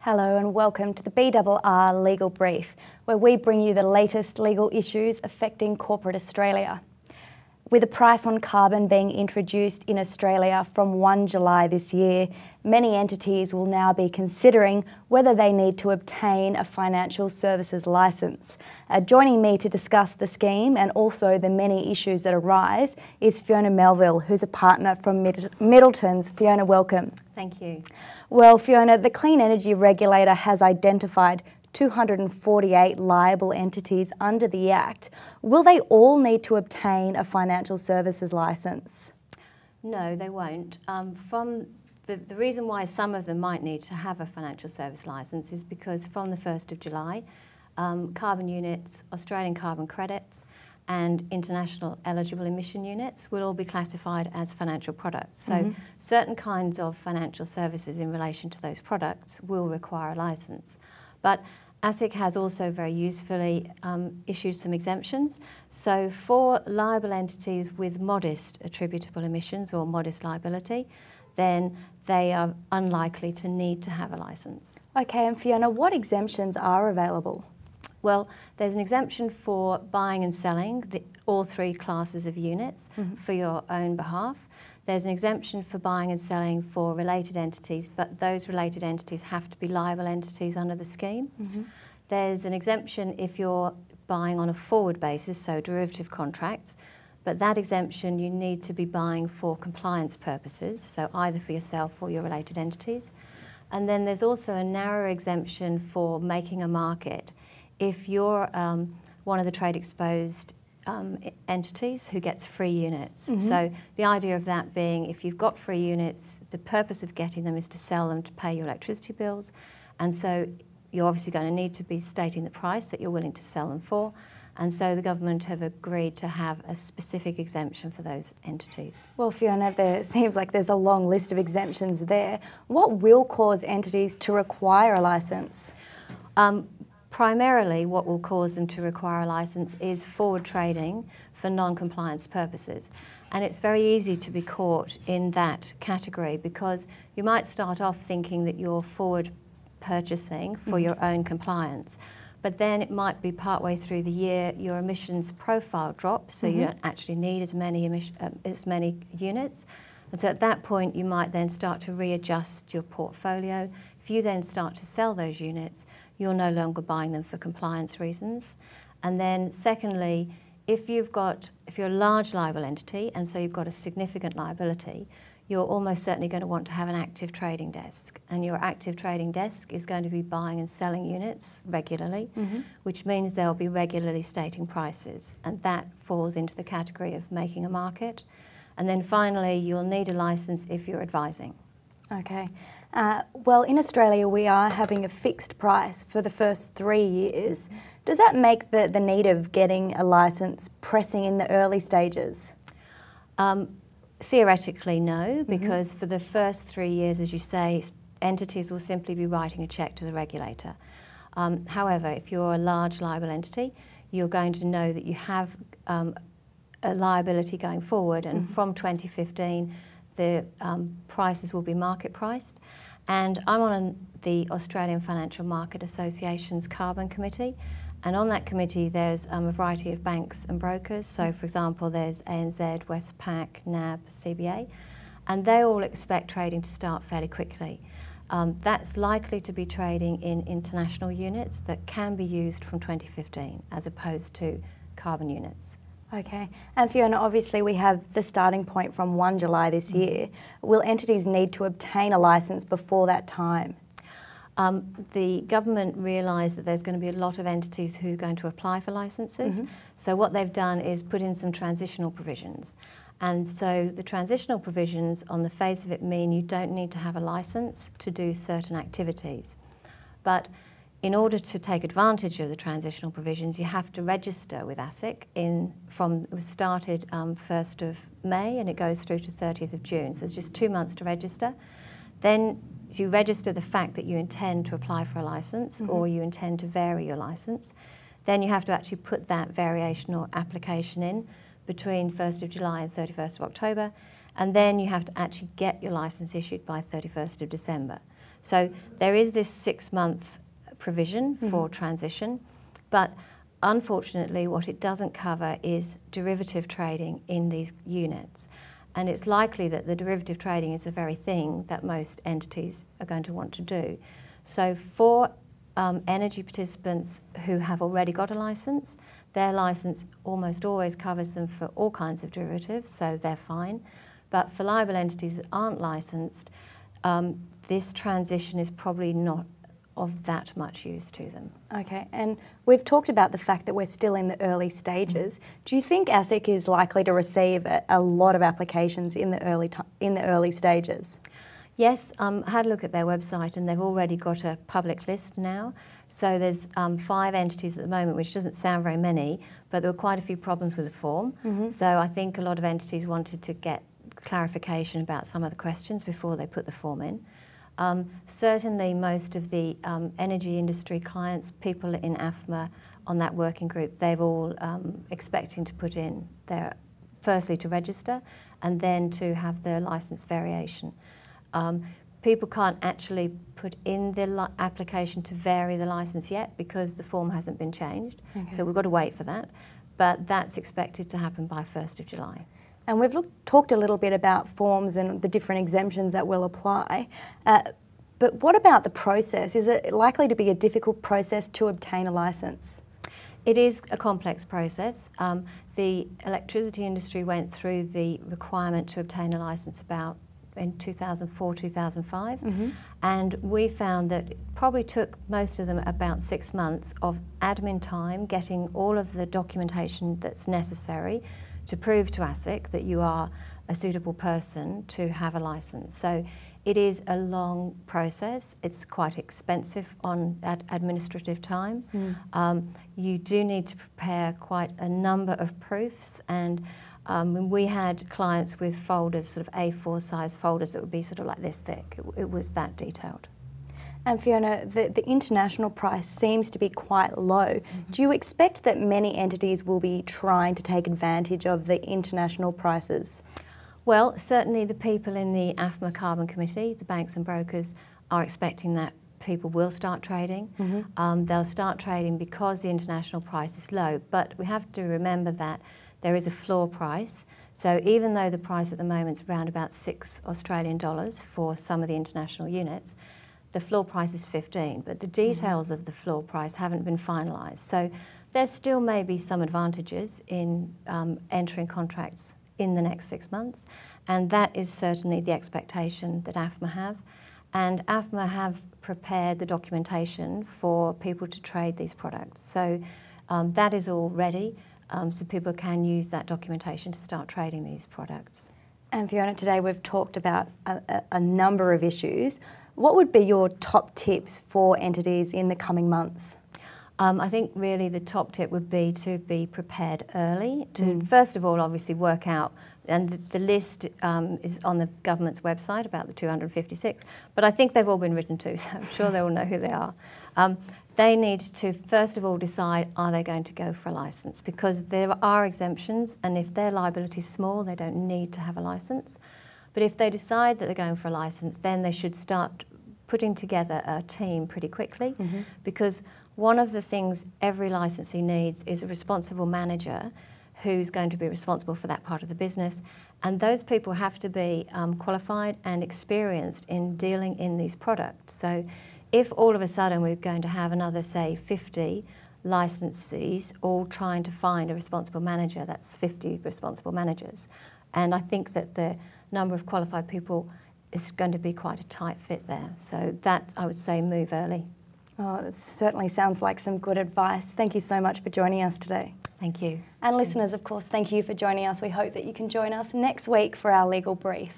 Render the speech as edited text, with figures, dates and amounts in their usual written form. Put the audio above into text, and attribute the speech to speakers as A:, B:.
A: Hello and welcome to the BRR Legal Brief, where we bring you the latest legal issues affecting corporate Australia. With a price on carbon being introduced in Australia from 1 July this year, many entities will now be considering whether they need to obtain a financial services licence. Joining me to discuss the scheme and also the many issues that arise is Fiona Melville, who's a partner from Middletons. Fiona, welcome.
B: Thank you.
A: Well, Fiona, the Clean Energy Regulator has identified 248 liable entities under the Act. Will they all need to obtain a financial services licence?
B: No, they won't. The reason why some of them might need to have a financial service licence is because from the 1st of July, carbon units, Australian carbon credits and international eligible emission units will all be classified as financial products. So certain kinds of financial services in relation to those products will require a licence. But ASIC has also very usefully issued some exemptions. So for liable entities with modest attributable emissions or modest liability, then they are unlikely to need to have a licence.
A: Okay, and Fiona, what exemptions are available?
B: Well, there's an exemption for buying and selling all three classes of units for your own behalf. There's an exemption for buying and selling for related entities, but those related entities have to be liable entities under the scheme. There's an exemption if you're buying on a forward basis, so derivative contracts, but that exemption you need to be buying for compliance purposes, so either for yourself or your related entities. And then there's also a narrow exemption for making a market if you're one of the trade exposed entities who gets free units. So the idea of that being if you've got free units, the purpose of getting them is to sell them to pay your electricity bills, and so you're obviously going to need to be stating the price that you're willing to sell them for, and so the government have agreed to have a specific exemption for those entities.
A: Well, Fiona, there seems like there's a long list of exemptions there. What will cause entities to require a licence?
B: Primarily, what will cause them to require a licence is forward trading for non-compliance purposes. And it's very easy to be caught in that category because you might start off thinking that you're forward purchasing for your own compliance, but then it might be partway through the year your emissions profile drops, so you don't actually need as many units. And so at that point, you might then start to readjust your portfolio. If you then start to sell those units, you're no longer buying them for compliance reasons. And then secondly, if you're a large liable entity and so you've got a significant liability, you're almost certainly going to want to have an active trading desk. And your active trading desk is going to be buying and selling units regularly, which means they'll be regularly stating prices. And that falls into the category of making a market. And then finally, you'll need a licence if you're advising.
A: Okay. Well, in Australia, we are having a fixed price for the first 3 years. Does that make the need of getting a licence pressing in the early stages?
B: Theoretically, no, because for the first 3 years, as you say, entities will simply be writing a cheque to the regulator. However, if you're a large liable entity, you're going to know that you have a liability going forward, and from 2015, the prices will be market priced. And I'm on the Australian Financial Market Association's Carbon Committee, and on that committee there's a variety of banks and brokers. So for example, there's ANZ, Westpac, NAB, CBA, and they all expect trading to start fairly quickly. That's likely to be trading in international units that can be used from 2015 as opposed to carbon units.
A: Okay. And Fiona, obviously we have the starting point from 1 July this year. Will entities need to obtain a licence before that time?
B: The government realised that there's going to be a lot of entities who are going to apply for licences. So what they've done is put in some transitional provisions. And so the transitional provisions on the face of it mean you don't need to have a licence to do certain activities. But in order to take advantage of the transitional provisions, you have to register with ASIC. It was started 1st of May and it goes through to 30th of June. So it's just 2 months to register. Then you register the fact that you intend to apply for a licence or you intend to vary your licence. Then you have to actually put that variation or application in between 1st of July and 31st of October. And then you have to actually get your licence issued by 31st of December. So there is this 6-month provision for transition, but unfortunately what it doesn't cover is derivative trading in these units. And it's likely that the derivative trading is the very thing that most entities are going to want to do. So for energy participants who have already got a licence, their licence almost always covers them for all kinds of derivatives, so they're fine. But for liable entities that aren't licensed, this transition is probably not of that much use to them.
A: Okay, and we've talked about the fact that we're still in the early stages. Do you think ASIC is likely to receive a lot of applications in the early stages?
B: Yes, I had a look at their website and they've already got a public list now. So there's 5 entities at the moment, which doesn't sound very many, but there were quite a few problems with the form. So I think a lot of entities wanted to get clarification about some of the questions before they put the form in. Certainly most of the energy industry clients, people in AFMA on that working group, they've all expecting to put in their, firstly to register and then to have the licence variation. People can't actually put in the application to vary the licence yet because the form hasn't been changed. Okay. So we've got to wait for that. But that's expected to happen by 1st of July.
A: And we've talked a little bit about forms and the different exemptions that will apply. But what about the process? Is it likely to be a difficult process to obtain a licence?
B: It is a complex process. The electricity industry went through the requirement to obtain a licence about in 2004, 2005, and we found that it probably took most of them about 6 months of admin time, getting all of the documentation that's necessary to prove to ASIC that you are a suitable person to have a licence. So it is a long process. It's quite expensive on administrative time. You do need to prepare quite a number of proofs, and we had clients with folders, sort of A4 size folders that would be sort of like this thick. It was that detailed.
A: And Fiona, the international price seems to be quite low. Do you expect that many entities will be trying to take advantage of the international prices?
B: Well, certainly the people in the AFMA Carbon Committee, the banks and brokers, are expecting that people will start trading. They'll start trading because the international price is low, but we have to remember that there is a floor price. So even though the price at the moment is around about $6 for some of the international units, the floor price is 15, but the details of the floor price haven't been finalised. So there still may be some advantages in entering contracts in the next 6 months, and that is certainly the expectation that AFMA have. And AFMA have prepared the documentation for people to trade these products. So that is all ready, so people can use that documentation to start trading these products.
A: And Fiona, today we've talked about a number of issues. What would be your top tips for entities in the coming months?
B: I think really the top tip would be to be prepared early, to first of all obviously work out, and the list is on the government's website, about the 256, but I think they've all been written to, so I'm sure they all know who they are. They need to first of all decide, are they going to go for a licence? Because there are exemptions, and if their liability is small, they don't need to have a licence. But if they decide that they're going for a licence, then they should start putting together a team pretty quickly, because one of the things every licensee needs is a responsible manager who's going to be responsible for that part of the business, and those people have to be qualified and experienced in dealing in these products. So if all of a sudden we're going to have another, say, 50 licensees all trying to find a responsible manager, that's 50 responsible managers. And I think that the number of qualified people is going to be quite a tight fit there. So that, I would say, move early.
A: Oh, it certainly sounds like some good advice. Thank you so much for joining us today.
B: Thank you.
A: And listeners, of course, thank you for joining us. We hope that you can join us next week for our legal brief.